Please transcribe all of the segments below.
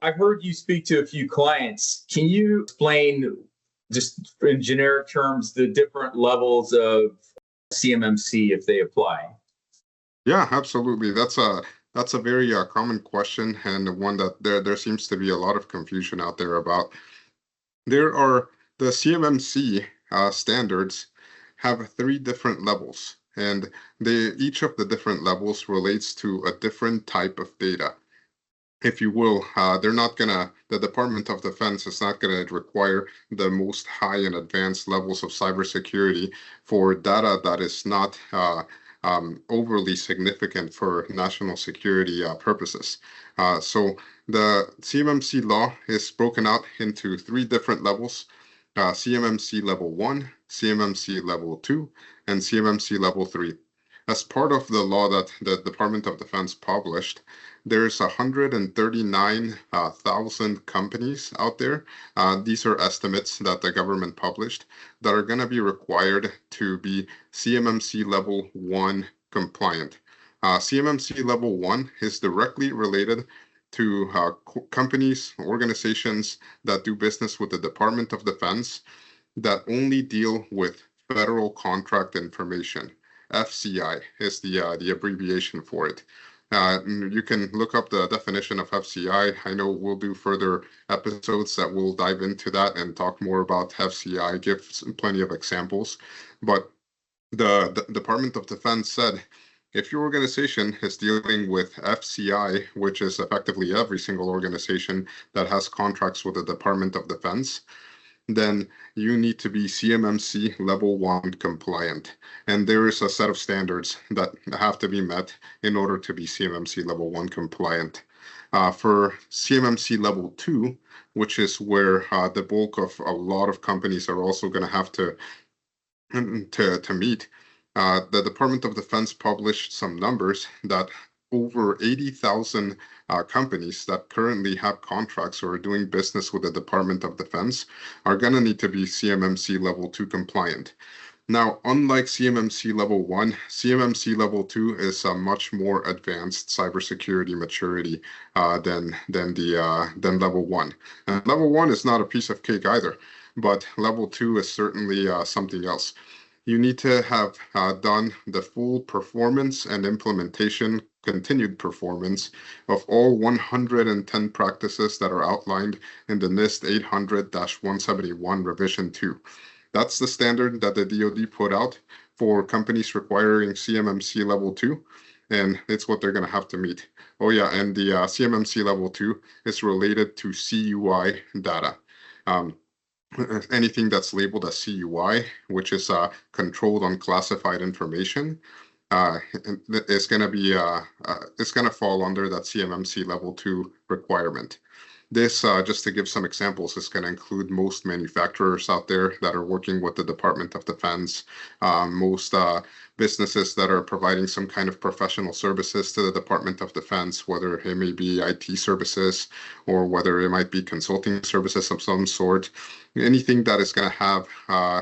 I heard you speak to a few clients. Can you explain, just in generic terms, the different levels of CMMC if they apply? Yeah, absolutely. That's a very common question, and one that there seems to be a lot of confusion out there about. There are the CMMC standards have three different levels, and each of the different levels relates to a different type of data. If you will, the Department of Defense is not gonna require the most high and advanced levels of cybersecurity for data that is not overly significant for national security purposes. So the CMMC law is broken out into three different levels: CMMC Level 1, CMMC Level 2, and CMMC Level 3. As part of the law that the Department of Defense published, there's 139,000 companies out there. These are estimates that the government published that are going to be required to be CMMC Level 1 compliant. CMMC Level 1 is directly related to companies, organizations that do business with the Department of Defense that only deal with federal contract information. FCI is the abbreviation for it. You can look up the definition of FCI. I know we'll do further episodes that will dive into that and talk more about FCI, give plenty of examples. But the Department of Defense said, if your organization is dealing with FCI, which is effectively every single organization that has contracts with the Department of Defense, then you need to be CMMC Level 1 compliant. And there is a set of standards that have to be met in order to be CMMC Level 1 compliant. For CMMC Level 2, which is where the bulk of a lot of companies are also going to have to meet, the Department of Defense published some numbers that over 80,000 companies that currently have contracts or are doing business with the Department of Defense are going to need to be CMMC Level 2 compliant. Now, unlike CMMC Level 1, CMMC Level 2 is a much more advanced cybersecurity maturity than Level 1. And Level 1 is not a piece of cake either, but Level 2 is certainly something else. You need to have done the full performance and implementation, continued performance of all 110 practices that are outlined in the NIST 800-171 Revision 2. That's the standard that the DoD put out for companies requiring CMMC Level 2, and it's what they're going to have to meet. Oh yeah, and the CMMC Level 2 is related to CUI data. Anything that's labeled as CUI, which is controlled unclassified information, it's going to fall under that CMMC Level 2 requirement. This, just to give some examples, is going to include most manufacturers out there that are working with the Department of Defense, most businesses that are providing some kind of professional services to the Department of Defense, whether it may be IT services or whether it might be consulting services of some sort. Anything that is going to have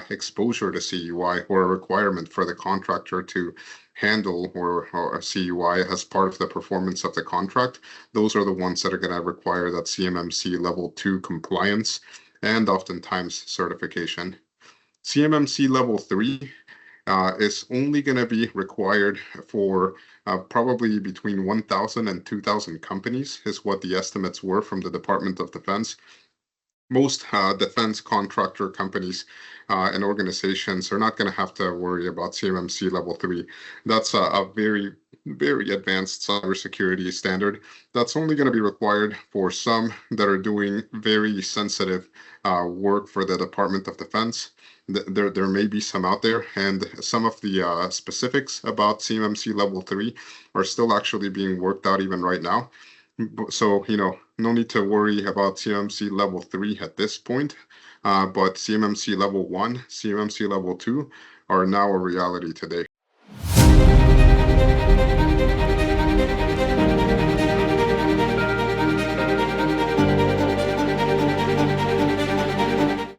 exposure to CUI or a requirement for the contractor to handle or a CUI as part of the performance of the contract, those are the ones that are going to require that CMMC Level 2 compliance and oftentimes certification. CMMC Level 3 is only going to be required for probably between 1,000 and 2,000 companies, is what the estimates were from the Department of Defense. Most defense contractor companies and organizations are not going to have to worry about CMMC Level 3. That's a very, very advanced cybersecurity standard. That's only going to be required for some that are doing very sensitive work for the Department of Defense. There may be some out there, and some of the specifics about CMMC Level 3 are still actually being worked out even right now. So, no need to worry about CMMC Level 3 at this point, but CMMC Level 1, CMMC Level 2 are now a reality today.